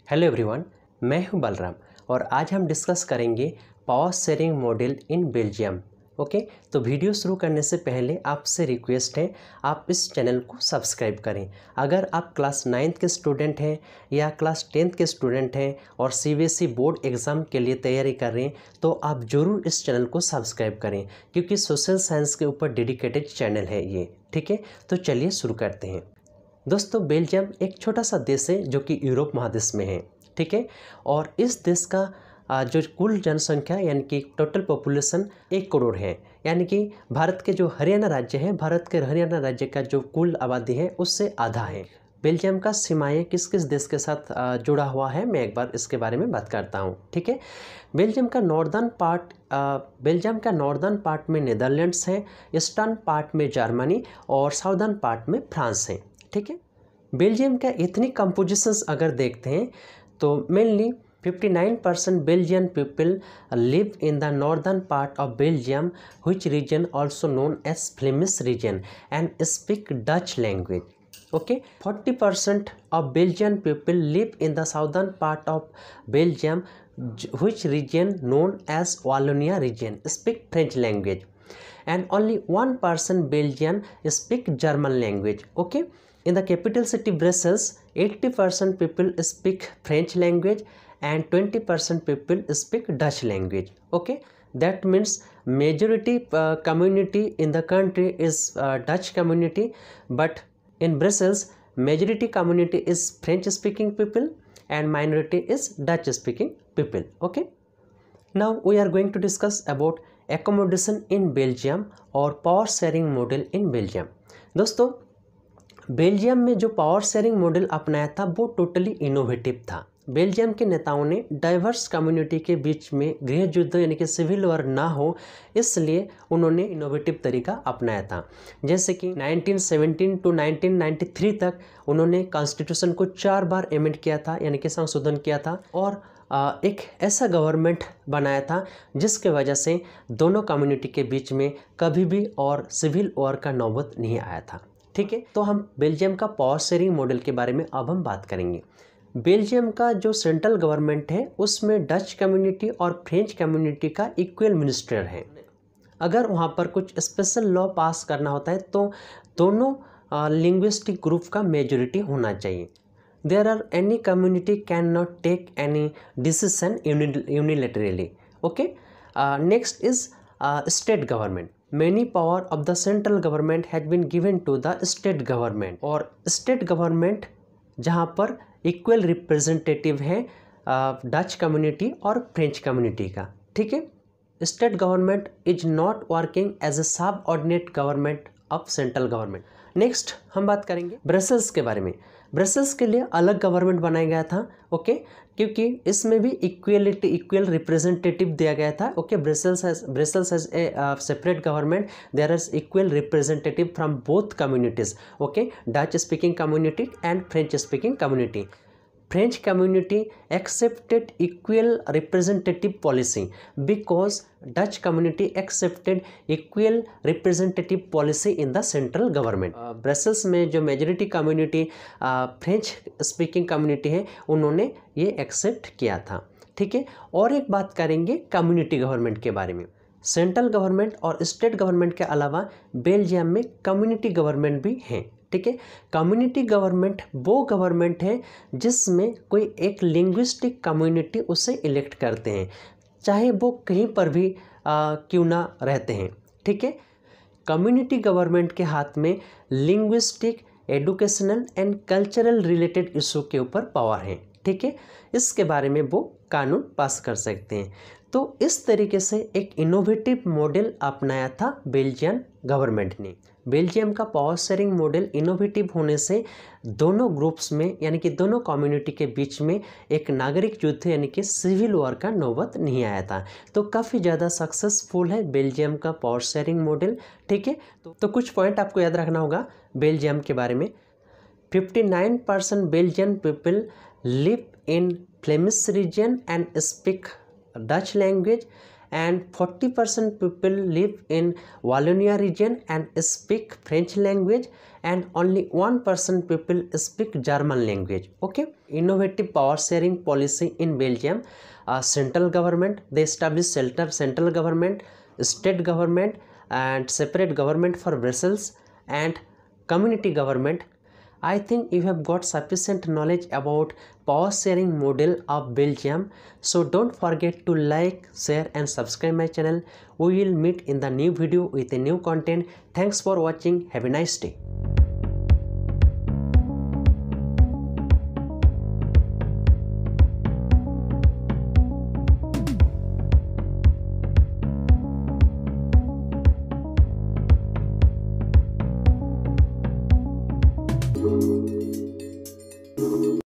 Hello everyone, मैं हूं बलराम और आज हम डिस्कस करेंगे power sharing model in Belgium. Okay, तो वीडियो शुरू करने से पहले आपसे रिक्वेस्ट है आप इस चैनल को सब्सक्राइब करें। अगर आप क्लास 9th के स्टूडेंट हैं या क्लास 10th के स्टूडेंट हैं और सीबीएसई बोर्ड एग्ज़ाम के लिए तैयारी कर रहे हैं तो आप ज़रूर इस चैनल को सब्सक्राइब करें, क्योंकि सोशल साइंस के ऊपर डेडिकेटेड चैनल है ये। ठीक है, तो चलिए शुरू करते हैं। दोस्तों, बेल्जियम एक छोटा सा देश है जो कि यूरोप महादेश में है। ठीक है, और इस देश का जो कुल जनसंख्या यानी कि टोटल पॉपुलेशन 1 करोड़ है। यानी कि भारत के जो हरियाणा राज्य है, भारत के हरियाणा राज्य का जो कुल आबादी है उससे आधा है। बेल्जियम का सीमाएं किस किस देश के साथ जुड़ा हुआ है, मैं एक बार इसके बारे में बात करता हूँ। ठीक है, बेल्जियम का नॉर्दर्न पार्ट में नीदरलैंड्स है, ईस्टर्न पार्ट में जर्मनी और साउदर्न पार्ट में फ्रांस है। ठीक है, बेल्जियम का एथनिक कंपोजिशंस अगर देखते हैं तो mainly 59% Belgian people live in the northern part of Belgium, which region also known as Flemish region, and speak Dutch language. Okay, 40% of Belgian people live in the southern part of Belgium, which region known as Wallonia region, speak French language, and only 1% Belgian speak German language. Okay, in the capital city Brussels, 80% people speak French language and 20% people speak Dutch language. Okay, that means majority community in the country is Dutch community, but in Brussels majority community is French speaking people and minority is Dutch speaking people. Okay, now we are going to discuss about accommodation in Belgium और power sharing model in Belgium. दोस्तों, Belgium में जो power sharing model अपनाया था वो totally innovative था। Belgium के नेताओं ने डाइवर्स कम्युनिटी के बीच में गृह युद्ध यानी कि सिविल वॉर ना हो, इसलिए उन्होंने इनोवेटिव तरीका अपनाया था। जैसे कि 1917 to 1993 तक उन्होंने कॉन्स्टिट्यूशन को 4 बार एमेंड किया था, यानी कि संशोधन किया था, और एक ऐसा गवर्नमेंट बनाया था जिसके वजह से दोनों कम्युनिटी के बीच में कभी भी और सिविल वॉर का नौबत नहीं आया था। ठीक है, तो हम बेल्जियम का पावर शेयरिंग मॉडल के बारे में अब हम बात करेंगे। बेल्जियम का जो सेंट्रल गवर्नमेंट है उसमें डच कम्युनिटी और फ्रेंच कम्युनिटी का इक्वल मिनिस्टर है। अगर वहाँ पर कुछ स्पेशल लॉ पास करना होता है तो दोनों लिंग्विस्टिक ग्रुप का मेजोरिटी होना चाहिए। There are any community can not take any decision unilaterally. Okay, next is state government. Many power of the central government has been given to the state government, और state government जहाँ पर equal representative है Dutch community और French community का। ठीक है, state government is not working as a subordinate government of central government. Next हम बात करेंगे ब्रसेल्स के बारे में। ब्रसेल्स के लिए अलग गवर्नमेंट बनाया गया था। ओके, क्योंकि इसमें भी इक्वल रिप्रेजेंटेटिव दिया गया था। Okay, Brussels has a separate government, there is equal representative from both communities. Okay, Dutch speaking community and French speaking community. French community accepted equal representative policy because Dutch community accepted equal representative policy in the central government. Brussels में जो majority community French speaking community है उन्होंने ये accept किया था। ठीक है, और एक बात करेंगे कम्युनिटी गवर्नमेंट के बारे में। सेंट्रल गवर्नमेंट और स्टेट गवर्नमेंट के अलावा बेल्जियम में कम्युनिटी गवर्नमेंट भी हैं। ठीक है, कम्युनिटी गवर्नमेंट वो गवर्नमेंट है जिसमें कोई एक लिंग्विस्टिक कम्युनिटी उसे इलेक्ट करते हैं, चाहे वो कहीं पर भी क्यों ना रहते हैं। ठीक है, कम्युनिटी गवर्नमेंट के हाथ में linguistic, educational and cultural related issue के ऊपर पावर है। ठीक है, इसके बारे में वो कानून पास कर सकते हैं। तो इस तरीके से एक इनोवेटिव मॉडल अपनाया था बेल्जियन गवर्नमेंट ने। बेल्जियम का पावर शेयरिंग मॉडल इनोवेटिव होने से दोनों ग्रुप्स में यानी कि दोनों कम्युनिटी के बीच में एक नागरिक युद्ध यानी कि सिविल वॉर का नौबत नहीं आया था। तो काफ़ी ज़्यादा सक्सेसफुल है बेल्जियम का पावर शेयरिंग मॉडल। ठीक है, तो कुछ पॉइंट आपको याद रखना होगा बेल्जियम के बारे में। 59% Belgian people live in Flemish region and speak Dutch language, and 40% people live in Wallonia region and speak French language, and only 1% people speak German language. Okay, innovative power sharing policy in Belgium. Central government, they establish central government, state government, and separate government for Brussels, and community government. I think you have got sufficient knowledge about power sharing model of Belgium. So don't forget to like, share and subscribe my channel. We will meet in the new video with a new content. Thanks for watching. Have a nice day.